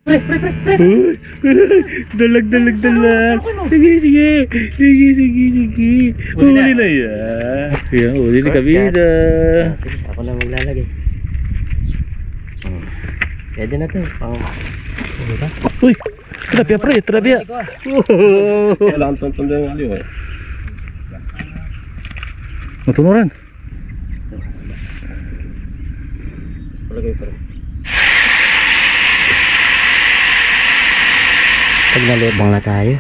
Pre, pre, pre, pre. Uy, dalag. Sige. Huli na yan. Yan, huli ni kabida. Ako na maglalagay. Pwede na ito. Uy, tilapia pre, tilapia. Wala kang tonton yung aliw eh. Matunuran. Palagay pa rin. Pag nalibang na tayo,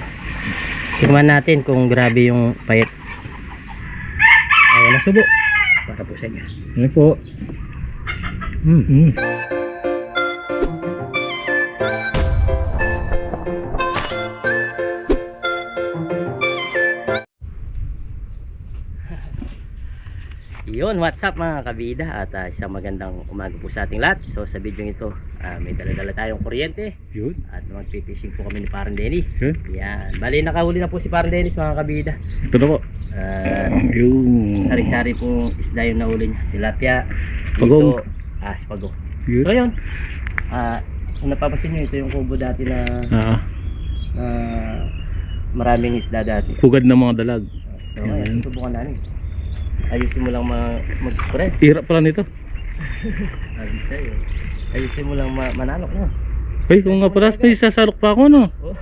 tingnan natin kung grabe yung payat. Ayaw na subo para po sa inyo. Yan po. Yun, what's up mga kabida, at isang magandang umaga po sa ating lahat. So sa video ito, may dala-dala tayong kuryente Yun. at magpipishing po kami ni Parang Dennis. Okay. Yan, bali nakahuli na po si Parang Dennis mga kabida. Ito na po. Yun. Sari-sari po isda yung nahuli niya. Tilapia, Pagong. Pagong. Yun. So yun, kung napapasin nyo, ito yung kubo dati na maraming isda dati. Hugad ng mga dalag. So ayan, susubukan namin. Ayusin mo lang mag-correct. Hirap pala nito. Ayusin mo lang manalok no? Ay, kung nga pala, may sasalok pa ako, no? Oh.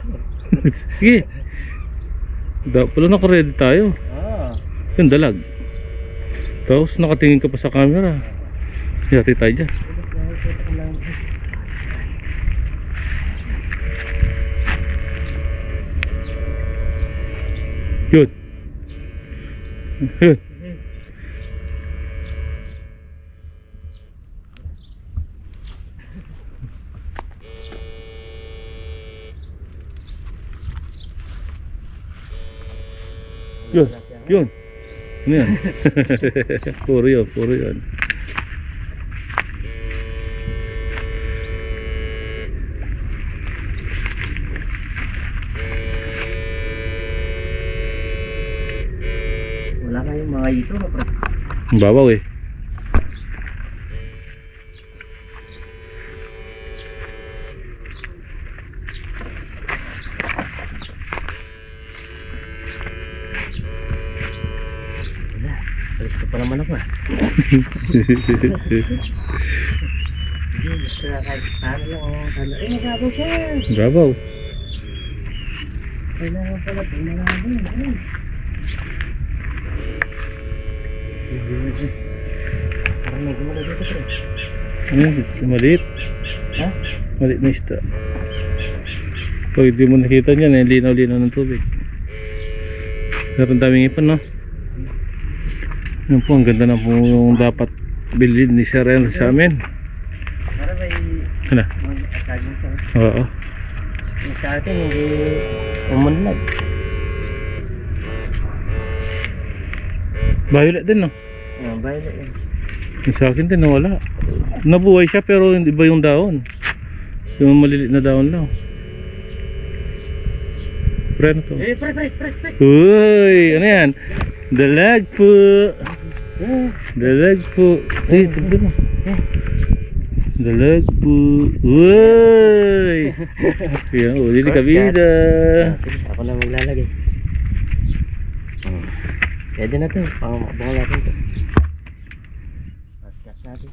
Sige. Pala naka-ready tayo. Yung dalag. Tapos nakatingin ka pa sa camera. Yari tayo dyan. Yun. Yun. Yun. Ano yan? Puro yun. Wala kayong mga ito no? Ang babaw eh. Alis ko pa naman ako nagabaw siya. Babaw. Kailangan pala parang may gumala dito pre. Maliit. Ha? Maliit na isda. Pag di mo nakita niyan, linaw-linaw ng tubig. Meron daming ipon, no? Yan po, ang ganda na po yung dapat bilhin ni Sir Ren sa amin. Para may Ano? mag-asagin siya. Oo. Yung sa atin hindi umunlad. Violet din, no? Violet yun. Yung sa akin din, nawala. Nabuhay siya pero hindi ba yung daon? Yung maliliit na daon lang. Pre, ano to? Pre. Uy, ano yan? Dalag po. Dalag po. Ay, tignan mo. Dalag po. Uy. Yan, uli ni kabida. Ako na maglalagay. Pwede na ito. Pangamakbungan natin ito. Cut natin.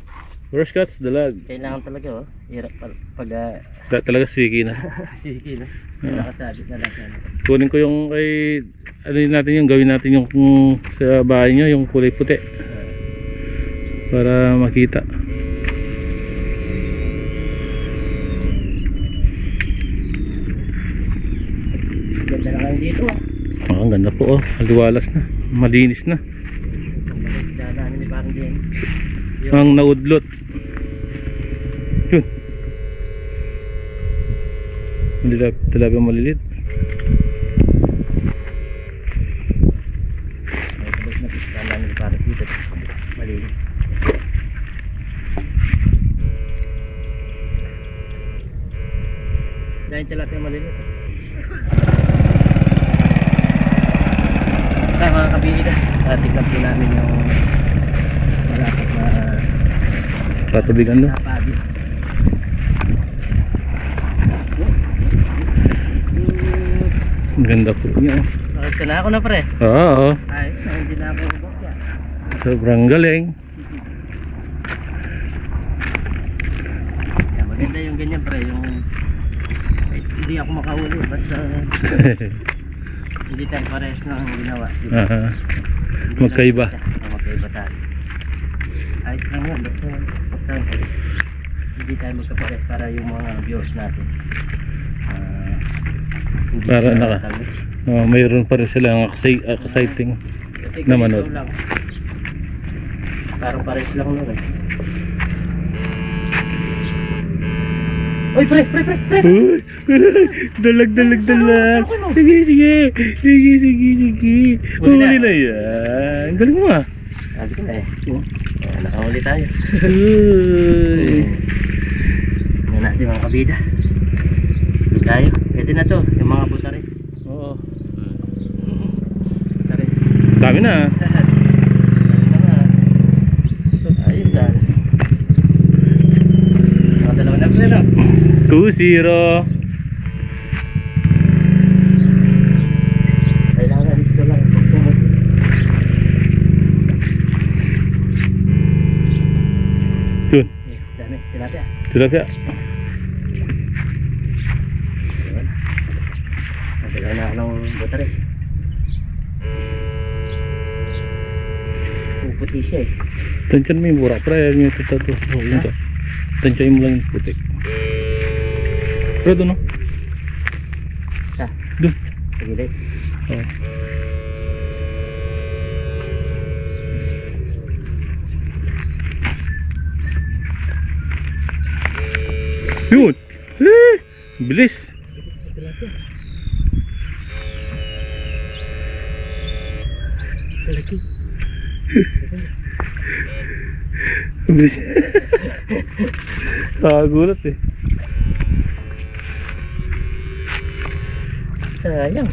First cuts, dalag. Kailangan talaga hirap pag Talaga swiki na. sige na. Nakasabit na lang siya. Kunin ko yung ay ano yun natin yung gawin natin yung sa bahay nyo yung kulay puti para makita. Ganda na kayo dito Ang ganda po aliwalas na, malinis na. Dahil namin ni Parang Dennis. Ang naudlot. Yun. Hindi talaga malilit. May na pista namin ni Parang dito. Malinis. Dahil tilapia malinis. Kaya mga kabida, tignan po namin yung malapit na Patubigan no. napabi. Ganda po niya. Okay, na ako na pre. Oo. Ay, hindi na ako ubok yan. Sobrang galing. Yan, maganda yung ganyan pre, yung ay, hindi ako makahuli basta hindi tayo parehas ng ginawa. Diba? Aha. Hindi Magkaiba. lang isa. Magkaiba tayo. Ayos lang yan, basta hindi tayo magkapares para yung mga viewers natin. Hindi Para sila naka tabi. mayroon pa rin silang exciting Kasi na ganito manood. lang. Parang pares lang nun eh. Uy, pre! Uy! Dalag. Sige. Huli na yan. Galing mo ah. Sabi ko na eh. Nakahuli tayo. Uy. Yan natin mga kabida. Doon tayo. Pwede na to. Yung mga butares. Oo. Butares. Dami na ah. Ayos ah. Mga dalawa na pre no? 2-0. Kailangan dito lang. Yun. Dami. Tilapia. Tilapia. Nagdala na ako ng butares. Puputi siya eh. Tansyan mo yung burak. Pre, yung tatato. Tansyan mo lang yung putik. Pero doon no? Sa? Doon. Sa gilid. Oo. Yun! Eh! Bilis! Bilis. Nakagulat eh. Sayang.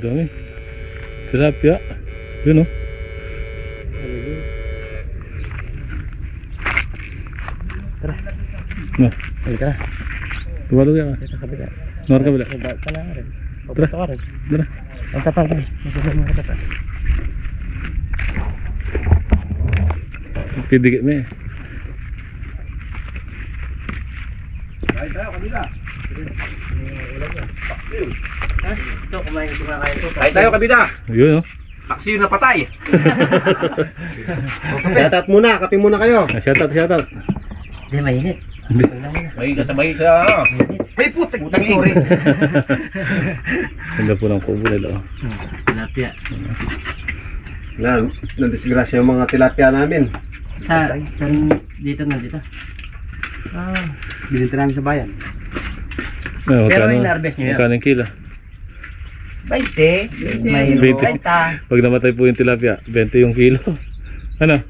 Dami. Tilapia. Yun oh. Tara. No. Halika na. Tumalog yan ka. Dito sa kabila. Nor ka bila. Ibalik ka na rin. Tara. Papunta ka rin. Tara. Ang tapang ka rin. Magiging mga tapang. Pidikit mo eh. Ha? Ito, kumain ko na kayo ito. Ay tayo kabida. Yun oh. Taksi na patay. Shoutout muna, kape muna kayo. Shoutout. Hindi, mainit. Hindi. May kasabay sa Mainit. May putik, sorry. Ganda po ng kubo nila oh. Tilapia. Nandisgrasya yung mga tilapia namin. Saan dito nandito? Ah. Bininta namin sa bayan. Pero in-harvest nyo yan? Magkano yung kilo? 20. May 20. Pag namatay po yung tilapia, 20 yung kilo. Ano?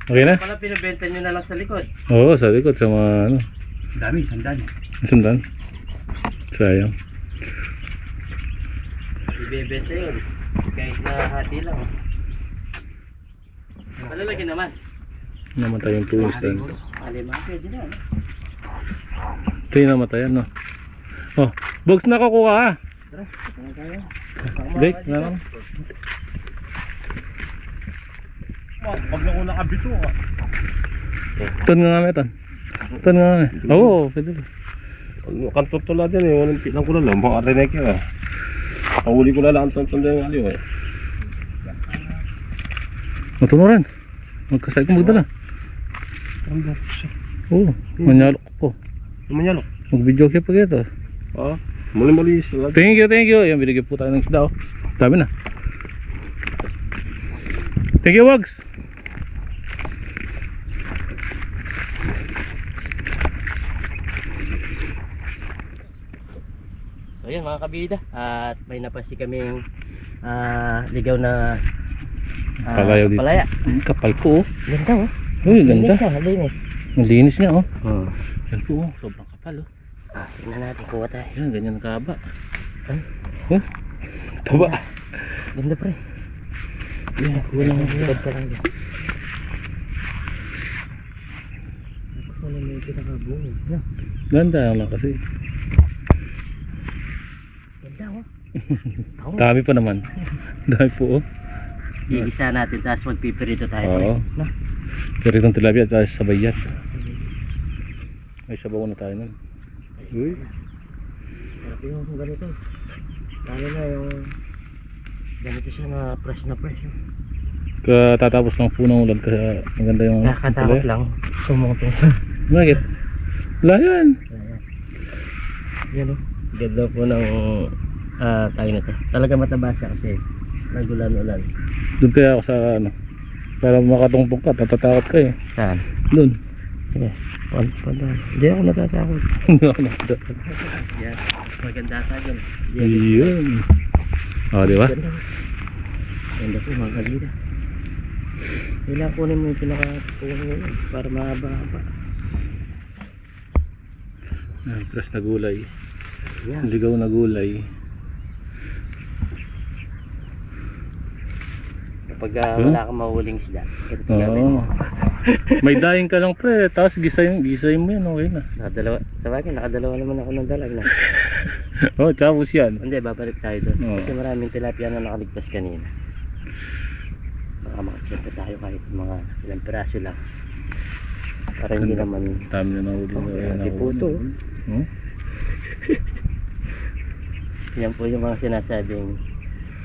Okay na? Pala pinabenta nyo na lang sa likod. Oo, sa likod sa mga ano. Dami, sandali. Sundan. Sayang. Ibebenta yun. Kahit na hati lang. Malalaki naman. Namatay yung tuwing stand. Alima, pwede na. Ano? Ito yung namatayan no. Oh, box na kukuha ha. Dek, na lang. Pag na unang abito ka. Ton nga kami, ton. Ton nga kami. Oo, pwede ba. Kantot to lang dyan eh. Walang pitang ko na lang. Mga rinek yun ah. Pahuli ko na lang ang tonton dyan ng aliw eh. Matunuran. Magkasay ko magdala. Oo, manyalok ko. Manyalok. Mag-video kayo pag ito. Ah, muli-muli sila. Thank you. Yan, binigyan po tayo ng isda oh. Dami na. Thank you, Wags. So yun mga kabida. At may napasi kaming ligaw na Palaya dito. palaya. Kapal po oh. Ganda oh. Uy, ganda. Linis siya, linis. Ang linis niya oh. Hmm. Yan po oh, sobrang kapal oh. Tingnan natin, kuha tayo. Yan, ganyan ang kaba. Huh? Huh? Taba. Ganda pre. Yan, kuha lang ang Ganda lang yan. Ano may pinakabungin? No? Ganda lang kasi. Ganda oh. Ako. Dami pa naman. Dami po oh. Iisa natin tapos magpipirito tayo. Oo. No? Pero itong tilapia at sabay yan. May sabaw na tayo nun. Uy. Sarap yung ganito. Lalo na yung ganito siya na fresh na fresh. Katatapos lang po ng ulan kasi maganda yung Nakakatakot lang. Sumutong sa. Bakit? Wala yan. Yan o. Ganda po ng tayo na to. Talaga mataba siya kasi nagulan-ulan. Doon kaya ako sa ano. Para makatungtong ka, tatatakot ka eh. Saan? Doon. Sige. Hindi ako natatakot. Yes. Maganda tayo. Yun. O, di ba? Ganda. Ganda po mga kalida. Kailangan kunin mo yung pinaka-tungo para mahaba-haba. Press na gulay. Yan. Ligaw na gulay. Kapag wala kang mahuling isda, ganito Oo. gawin. May daing ka lang pre, tapos gisayin mo yan, okay na. Nakadalawa. Sa bagay, nakadalawa naman ako ng dalag na. Oh, tapos yan. Hindi, babalik tayo doon. Oo. Kasi maraming tilapia na nakaligtas kanina. Baka makasya tayo kahit mga ilang piraso lang. Para hindi naman Dami na nahuli na. puto. Hmm? Yan po yung mga sinasabing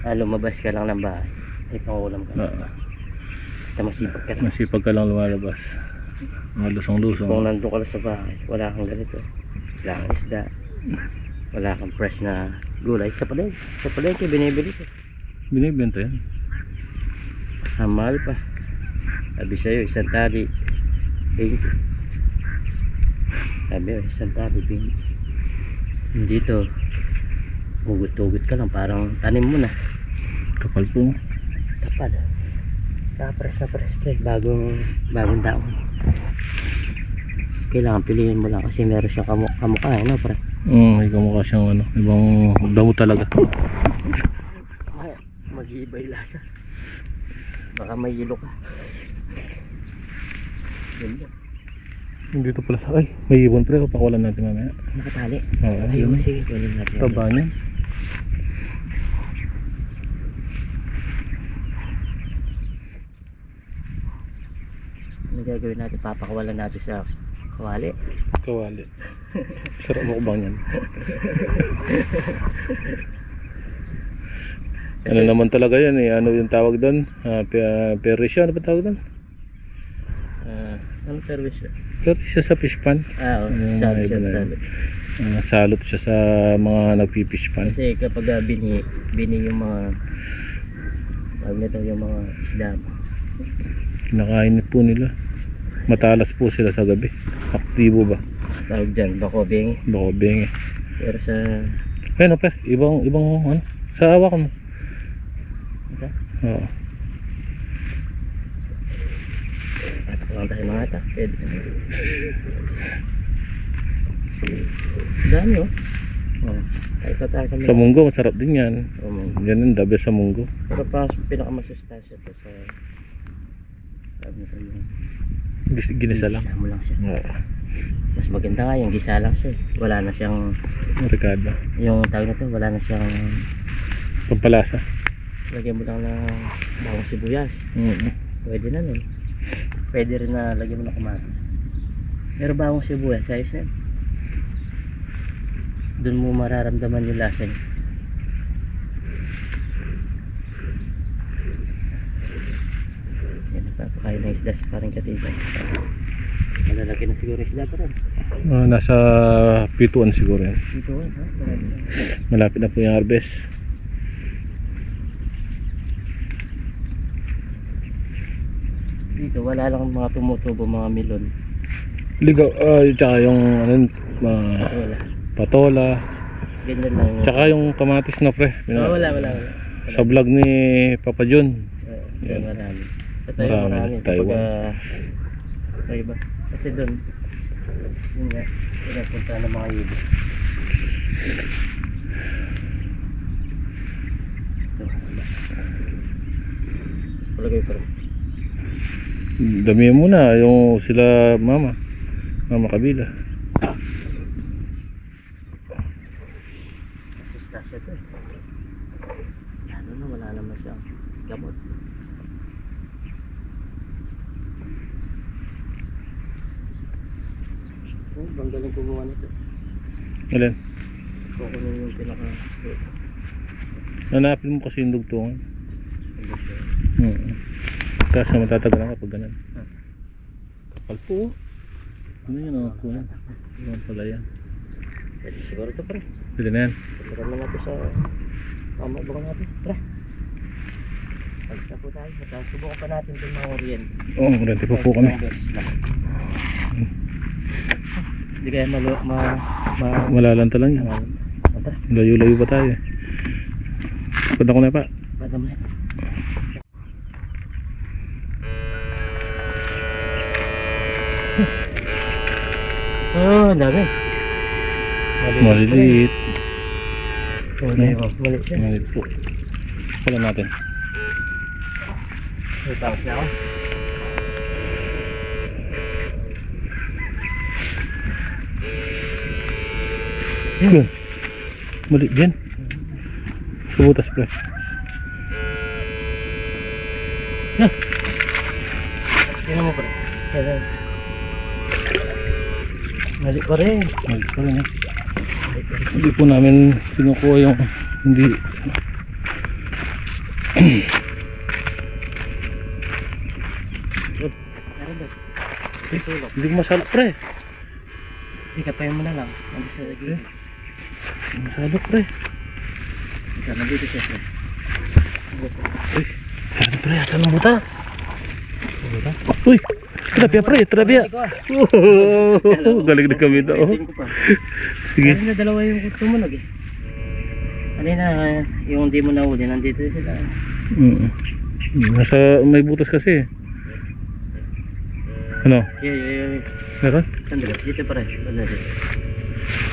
lumabas ka lang ng bahay. Ay pangulam ka. Basta masipag ka lang. Masipag ka lang lumalabas. Mga lusong-lusong. Kung nandun ka lang sa bahay, wala kang ganito. Wala kang isda. Wala kang fresh na gulay. Sa palengke, binibili ko. Binibenta yan. Ang mahal pa. Sabi sa'yo, isang tali 20. Sabi isang tali 20. Dito hugot-hugot ka lang, parang tanim mo na. Kapal po. Kapal. Kapres na press bagong daon. Kailangan piliin mo lang kasi meron siyang kamukha no pre. May kamukha siyang ano, ibang damo talaga. Mag-iiba yung lasa. Baka may hilo ka. Ganda. Dito pala sa, ay, may ibon pre, pakawalan natin mamaya. Nakatali. Oo, Ayun, yun. sige, kunin natin. Taba niyan. Ano gagawin natin? Papakawalan natin sa kawali. Kawali. Sarap mukbang yan. Ano naman talaga yan eh, ano yung tawag doon? Perisya, ano ba tawag doon? Ano service? Perisya sa fish pan. Oo, Yung mga salot iba yan, na yun. salot. Salot siya sa mga nagpipish pan. Kasi kapag bini yung mga tawag nito yung mga isda, Kinakain po nila. Matalas po sila sa gabi. Aktibo ba? tawag dyan, bakobing. Bako bengi. Pero sa Ayun per, ibang ano? Sa hawak mo. ito, Oo. lang tayo mga ata. Pwede. Dami oh. Oh, kahit pa tayo kami. Sa munggo, masarap din yan. Munggo. Yan yung the best sa munggo. Pero pa pinakamasustansya to sa sabi nito yung Ginisa lang. gisa mo lang siya. Oo. Mas maganda nga yung gisa lang siya. Wala na siyang Ricardo. yung tawag na to, wala na siyang Pampalasa. lagyan mo lang ng bawang sibuyas. Pwede na nun. Pwede rin na lagyan mo ng kamatis. Pero bawang sibuyas, ayos na yun. Doon mo mararamdaman yung lasa niya. Yan, napapakain ng isda sa parang katigan. Malalaki na siguro isda pa rin. Nasa pituan siguro yan. Dito ha? Malaki na. Malapit na po yung harvest. Dito wala lang mga tumutubo, mga melon. Ligaw, tsaka yung ano, Wala. patola. Ganyan lang. Tsaka yung kamatis na pre. Wala. Sa vlog ni Papa John. Yan, marami. Sa Marami marami. sa Taiwan. Kapag, iba. Kasi doon, yun nga, pinapunta ng mga ibig. Ito, iba. Palagay pa rin. Damihan mo na yung sila mama. makabila. Asustasya to eh. Ano na, wala naman siyang gamot. Oh, bang galing gumawa nito. Alin? Kukunin yung pinaka... Hanapin mo kasi yung dugtungan. Kasi matatagalan kapag ganun. Kapal po. Ano yun o? Kunan. Kunan pala yan. Pwede siguro ito pre. Pwede na yan. Pagkaroon na natin sa... Pamabakan natin. Tara. Pagsa po tayo. At subukan pa natin itong mga orient. Oo, kurente pa po kami. Hindi kaya Malalanta lang yan. Tara. Layo-layo pa tayo. Punta ko na pa. Bada mo na. Oh, ang dami. Maliliit. Mali siya. Maliliit po. Pala natin. May tapos na ako. Yan. Maliit din. Sa butas pre. Tingnan mo pa rin. Mali pa rin. Maliit pa rin eh. Hindi po namin kinukuha yung hindi Meron doon. Sulok. hindi ko masalok pre. Hindi ka pa yung muna lang. Nandito sa lagi. Masalok pre. Ikaw, nandito siya. Uy, meron pre ata ng butas. Uy, tilapia pre, tilapia. Galing na kami ito. Sige. Kasi na dalawa yung tumunog eh. Kanina yung hindi mo nahuli, nandito sila. Nasa may butas kasi. Ano? Yeah. Meron? Sandali, dito pa rin. Sandali.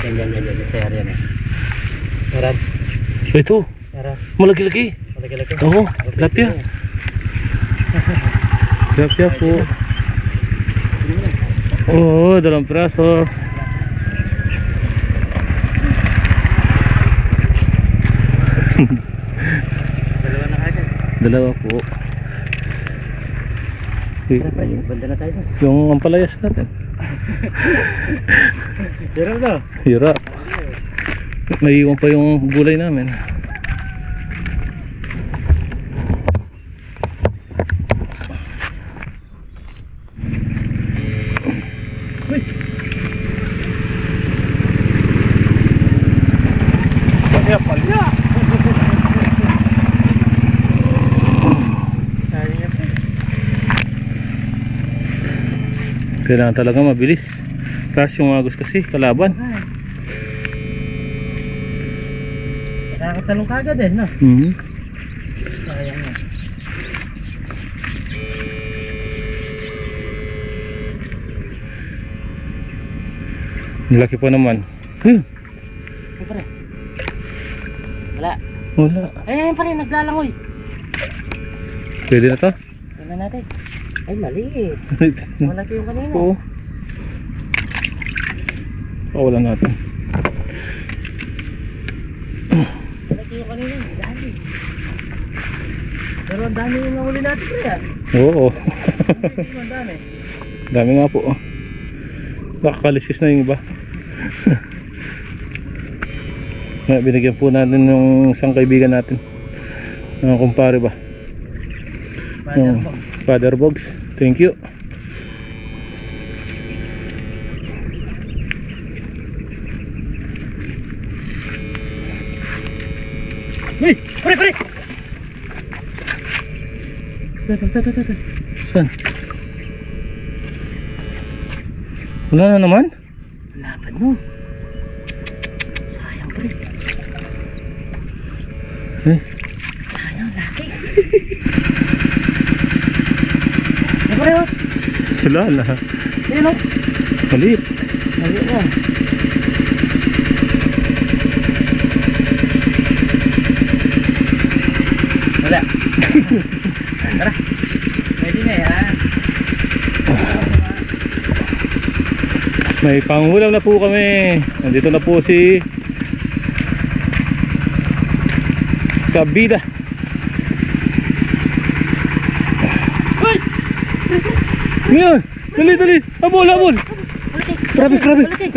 Yan. Sa area na. Meron. Ito, Meron. malaki-laki. Malaki-laki. Oo, tilapia. Tilapia po. Oo, 2 piraso. Dalawa na kagad. 2 po. Tara pa, banda na tayo. Yung ampalayas natin. Meron na. Hirap. Naiiwan pa yung gulay namin. Palya! Kailangan talaga mabilis. Kasi yung agos kasi kalaban. Nakakatalong kagad eh, no? Sayang na. Laki pa naman. Huh, Ano pa rin? Wala. wala. Ayun pa rin, naglalangoy. Pwede na to? Tingnan natin. Ay, mali. Malaki yung kanina. Oo. Pawalan natin. Malaki yung kanina. Dami. Pero ang dami yung nahuli natin pa yan. Oo. Ang dami. Dami nga po. Nakakalisis na yung iba. Binigyan po natin yung isang kaibigan natin. Kumpare ba? Yung Father Bogs. Thank you. Uy! Pare! Tata. Saan? Wala na naman? Laban mo. Sayang pare. Sayang laki. Ano pare oh? Wala na. Ayun oh. Maliit. Maliit na. Wala. Tara. Pwede na yan. May pangulam na po kami. Nandito na po si Kabida. Ngayon, dali. Abol. Grabe. Laki.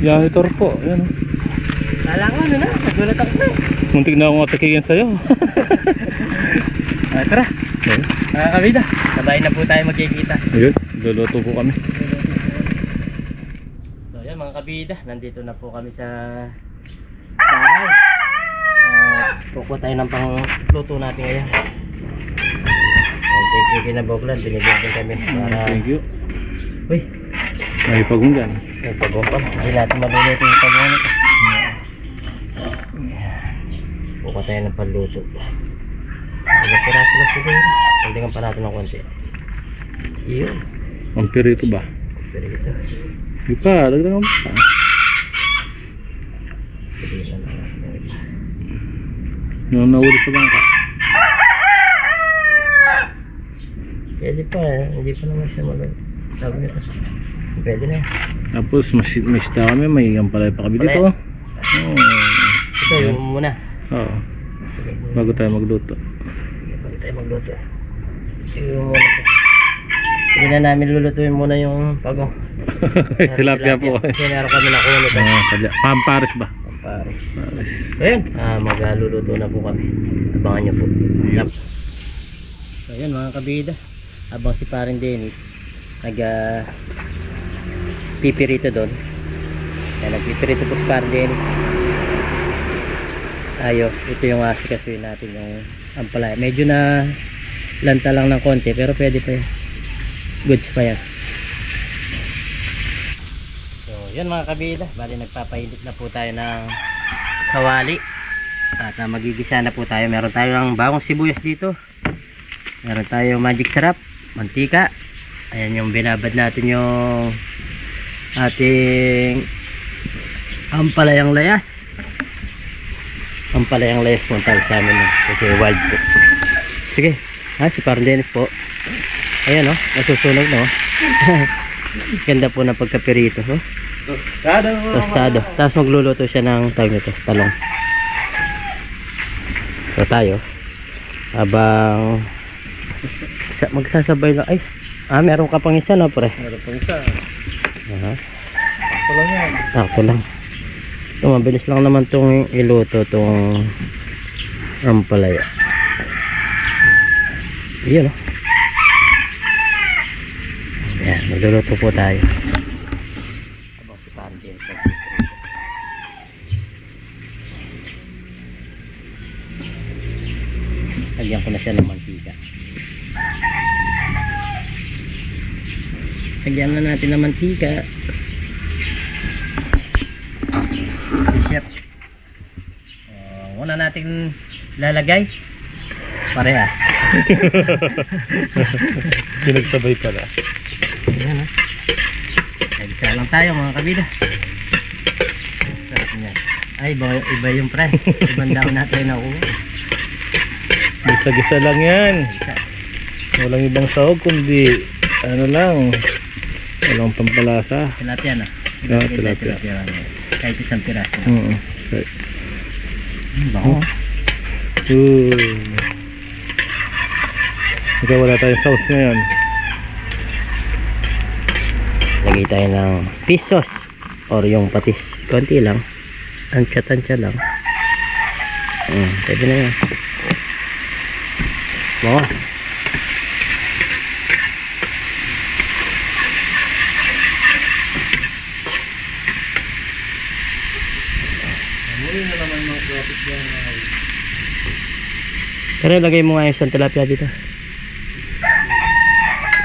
Yan, ito po. Yan. Kala ko ano na, nagulat ako na. Muntik na akong atakihin sa'yo. Tara. Kabida, sabay na po tayo magkikita. Ayun, luluto po kami. So yan mga kabida, nandito na po kami sa bahay. Kukuha tayo ng pangluto natin ngayon. Thank you kinaboklan, binigyan din kami para... Thank you. Uy, May pagunggan. may pagkumpam. Hindi natin maluluto yung pagkumpam ito. Kukuha tayo ng panluto. Ilang piraso lang siguro. Pagdagan pa natin ng konti. Iyon. Ang pirito ba? Pero ito. Di pa, dagdagan pa. Pwede na lang. Nung nahuli sa bangka. Pwede pa eh. Hindi pa naman siya malo. Sabi nito. Pwede na. Tapos mas dami, may ampalay pa kami dito. Ito yung muna. Oo. Bago tayo magluto. Bago tayo magluto. Ito yung muna. Hindi na namin lulutuin muna yung pagong. Tilapia po. Kasi meron kami nakuha nito. Pampares ba? Pampares. Pampares. So yun, magluluto na po kami. Abangan nyo po. Yep. So yun mga kabida, habang si Paring Dennis pipirito doon. Yan, nagpipirito po si Paring Dennis. Ito yung asikasuin natin yung ampalaya. Medyo na lanta lang ng konti pero pwede pa yan. Goods pa yan. So yun mga kabida, bali nagpapainit na po tayo ng kawali. At magigisa na po tayo. Meron tayong bagong sibuyas dito. Meron tayong magic sarap, mantika. Ayan yung binabad natin yung ating ampalayang layas. Ampalayang layas po ang tawag sa amin kasi wild po. Sige, si Parang Dennis po. Ayan o, nasusunog no. Ganda po ng pagkapirito. Tostado. Tapos magluluto siya ng tawag nito, talong. So tayo habang magsasabay lang. Meron ka pang isa no pre? Meron pang isa. Sakto lang yan. Sakto lang. Ito mabilis lang naman itong iluto itong ampalaya. Yun o. Yan, magluluto po tayo. Habang si Pandin. Lagyan ko na siya ng mantika. Lagyan na natin ng mantika. Chef. Una natin lalagay parehas. Pinagsabay pala. Ayan, isa lang tayo mga kabida. Ay, iba yung pre. Ibang daw natin na Gisa-gisa lang yan. Walang ibang sahog kundi ano lang, walang pampalasa. Tilapia na. Tilapia. Kahit isang piraso. Okay. Bako. Ikaw wala tayong sauce ngayon. Lagay tayo ng fish sauce or yung patis. Konti lang. Tansya lang. Pwede na yan. Bako. Pero lagay mo nga yung isang tilapia dito.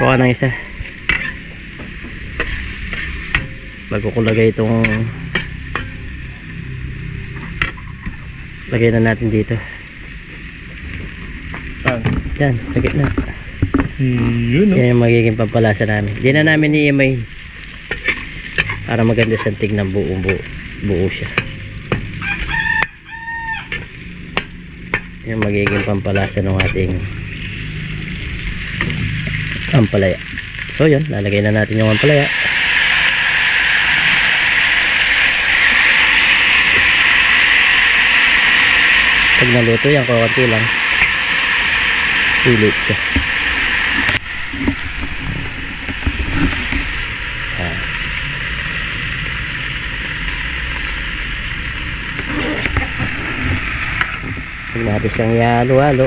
Kuha ng isa. Bago ko lagay itong lagay na natin dito. Yan, lagay na. Yun o. Yan yung magiging pampalasa namin. Hindi na namin i-imay para maganda siyang tignan, buo siya. yung magiging pampalasa ng ating ampalaya. So yun, lalagay na natin yung ampalaya. Pag naluto yan, kakunti lang, ulit siya. Huwag natin siyang ihalo-halo.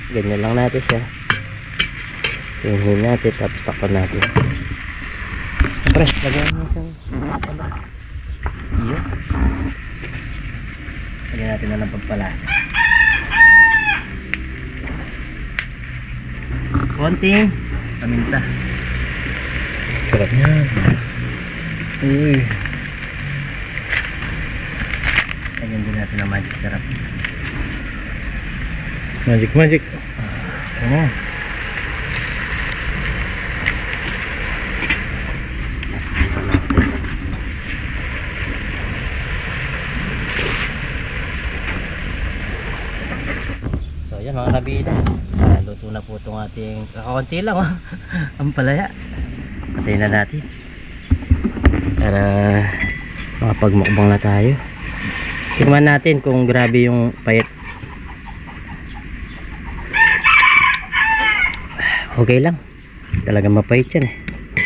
Ganyan lang natin siya. Tingin natin, tapos takpan natin. Siyempre, lagyan mo siyang iyo. Lagyan natin na ng pagpalasa. Konting paminta. Sarap yan. Uy. Lagyan din natin ng magic sarap. Magic, magic. Ano? So yan mga kabida, luto na po itong ating kakaunti lang ang palaya. Patayin na natin para makapagmukbang na tayo. Tingnan natin kung grabe yung payat. Okay lang, talagang mapait yan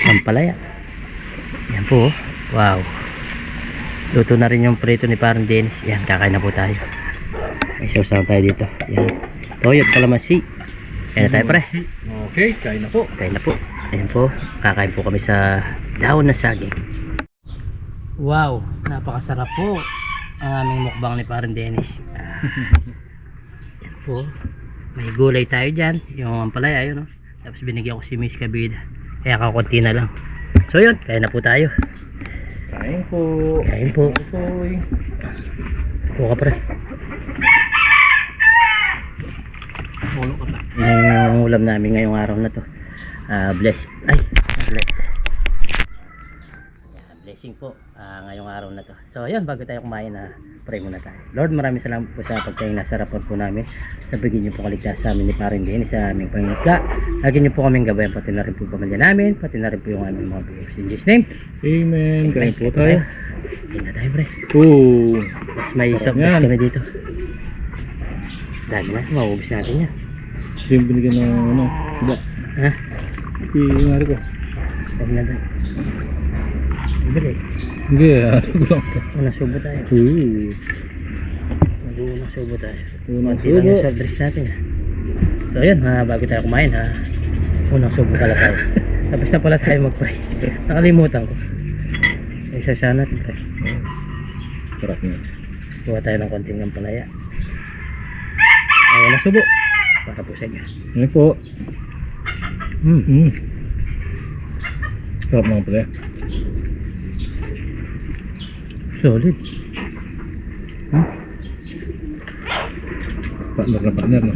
ang palaya. Yan po, wow. Luto na rin yung prito ni parang Dennis. Yan, kakain na po tayo. May sausawan tayo dito. Yan, toyo at kalamansi. Yan na tayo pre. Okay, kain na po. Kain na po. Ayan po, kakain po kami sa daon na saging. Wow, napakasarap po ang aming mukbang ni parang Dennis. Yan po, may gulay tayo dyan, yung ampalaya yun, no? Tapos binigyan ko si Miss Kabida, kaya kakunti na lang. So yun, kain na po tayo. Kain po. Kain po. Uy. Po ka pre. Ulo ka pa. Yan ang ulam namin ngayong araw na to. Blessing po ngayong araw na to. So yun, bago tayo kumain pray muna tayo. Lord, maraming salamat po sa pagkain na sarapan po namin. Sabagin niyo po kaligtas sa amin ni Paring Dennis, sa aming Panginoon. Lagi niyo po kaming gabayan, pati na rin po pamilya namin, pati na rin po yung aming mga viewers. In Jesus' name, Amen. Kain po tayo. kain na tayo pre. Oo. Mas may Sarap soft yan. kami dito. Dami na, maubos natin yan. Yung binigyan ng ano, suba. Ha? Ingari ko. Huwag na doon. Bili. Hindi, ano ko lang. Unang subo tayo. Oo. Mag-uunang subo tayo. Unang Konti lang subo. yung soft drinks natin. So yun, bago tayo kumain unang subo pala tayo. Tapos na pala tayo mag-pray. Nakalimutan ko. Isa siya natin pre. Sarap niya. Kuha tayo ng konting ng palaya. Unang subo. Para po sa inyo. Ano po? Sarap naman pala. Solid. Partner na partner, no?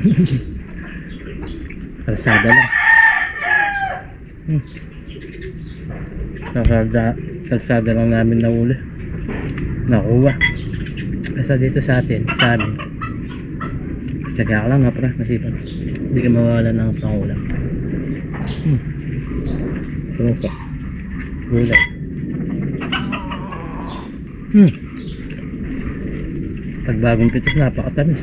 Kalsada lang. Kalsada lang namin nahuli. Nakuha. Kasi dito sa atin, sa amin. Tsaga ka lang nga pra, masipag. Hindi ka mawala ng pangulam. Sarap pa. Gulay. Pag bagong pitos, napakatamis.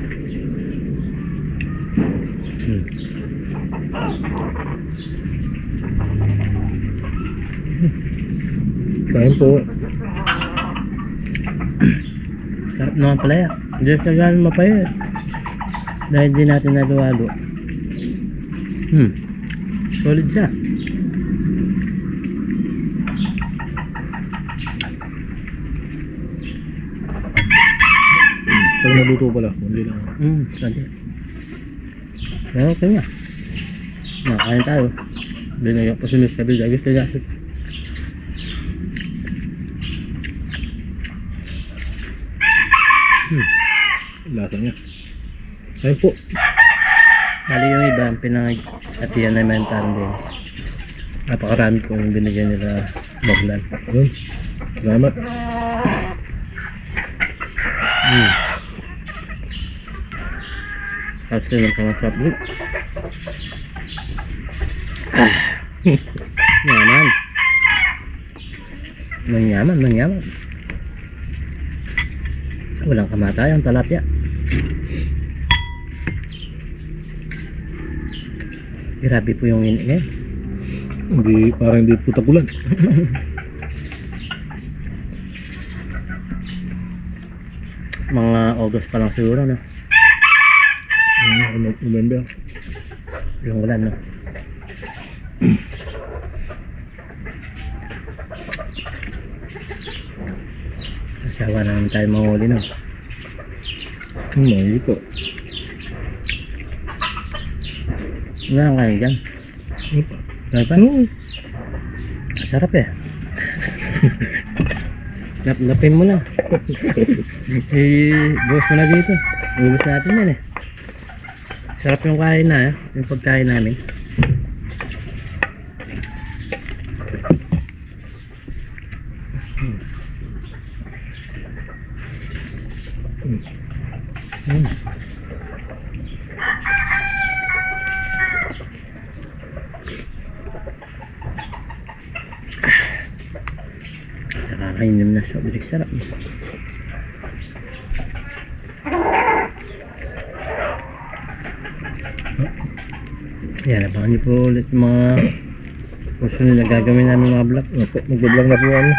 Kain po. Sarap naman pala yan. Hindi siya gano'n mapayat. Dahil di natin naluwalo. Solid siya. Pag naluto pala, hindi lang. Sante. Pero okay nga. Kain tayo. Binigyan ko si Miss Kabida. Gusto niya. Lasa niya. Kain po. Mali yung iba, ang pinang-atiyan naman parang din. Napakarami po yung binigyan nila Boglan. Yun. Salamat. Tapos yun ang kamasap drink. Yaman. Manyaman. Walang kamatayan, talapya. Grabe po yung init ngayon. Hindi, parang hindi po tagulan. Mga August pa lang siguro, no? November. Yung ulan, no? Asawa na naman tayo manghuli, no? Ito. Wala kang kain dyan. Kaya pa? Masarap eh. Lapin mo na. Bukas mo na dito. Ubus natin yan eh. Sarap yung kain na eh. Yung pagkain namin. Nakakainom na sa ulit. Sarap. Yan, abangan niyo po ulit yung mga susunod na gagawin namin mga vlog. Mag-vlog na po ano.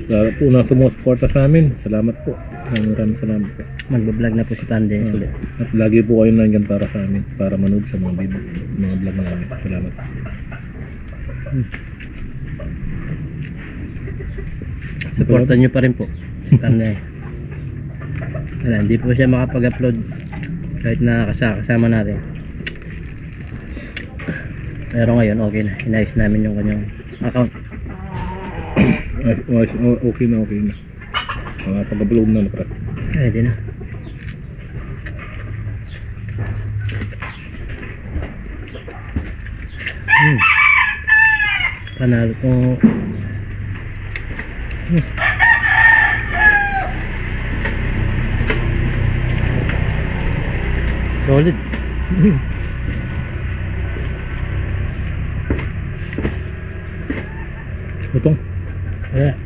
Salamat po na sumusuporta sa amin. Salamat po. Maraming salamat po. Magbablog na po si Pande ulit. At lagi po kayo nandyan para sa amin. Para manood sa mga video, mga vlog namin. Salamat. Supportan nyo pa rin po si Pande. Wala, hindi po siya makapag-upload kahit na kasama natin. Pero ngayon okay na. Inayos namin yung kanyang account. Okay na. Pag-upload na na. Pwede na. Panalo tong solid. Utong. Ayan.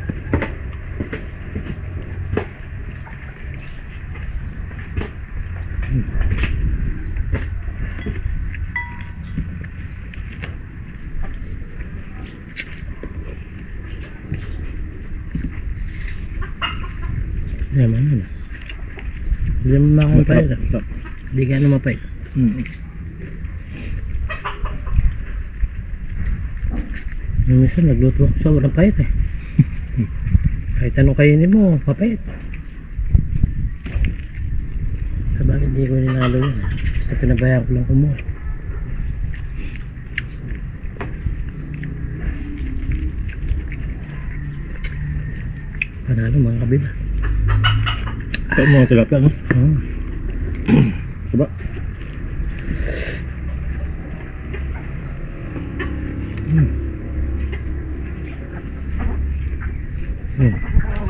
Yaman na. Hindi mo makakapait. Hindi ka na mapait. Yung isa nagluto ako sa walang pait eh. Kahit anong kainin mo, mapait. Sa bakit hindi ko ninalo yun eh. Basta pinabayaan ko lang kumuha. Panalo mga kabila. Ito mga tilapia, no? Oo. Diba?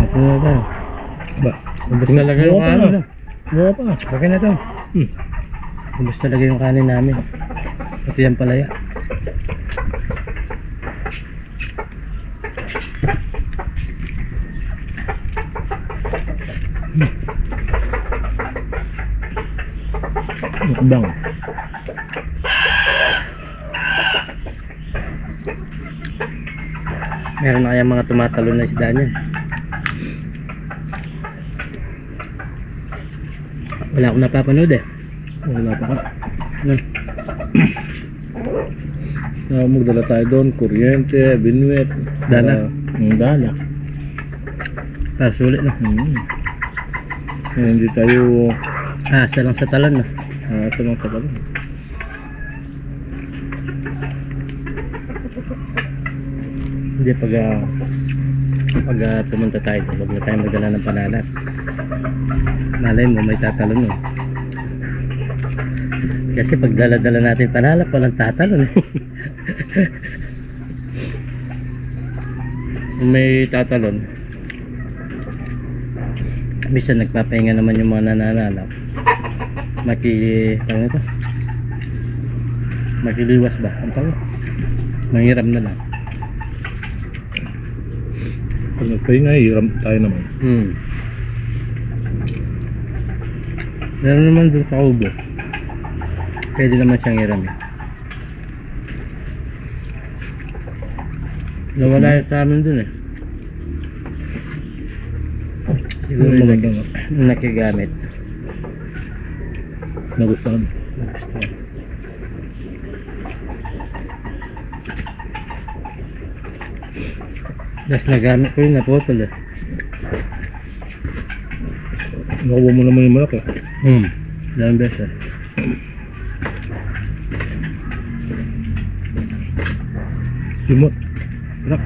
Ako na ba? Ba? Ubus talaga yung kanin. Buka pa. Bakit na to? Ubus talaga yung kanin namin. Ito yung palaya. Bang. Meron na kaya mga tumatalon na isda niyan. Wala akong napapanood eh. Wala pa ka. Ano? Magdala tayo doon. Kuryente, binuet. Dala. Dala. Para sulit no? Hindi tayo Asa lang sa talon no? ito lang sa balon. Hindi pag pumunta tayo, huwag na tayo magdala ng panalat. Malay mo may tatalon no? Kasi pag dala-dala natin panalap, walang tatalon eh. Kung may tatalon, bisa nagpapahinga naman yung mga nananalap. ano ito? Makiliwas ba? Ang tawag? Manghiram na lang. Pag nagpahinga, hiram tayo naman. Meron naman dun sa kubo. Pwede naman siyang hiram eh. Nawala yung sa amin dun eh. Siguro yung maganda nga. nakigamit. Nagustuhan. Tapos nagamit ko yun, naputol eh. Nakuha mo naman yung malaki. Dalawang beses. Simot. Rak.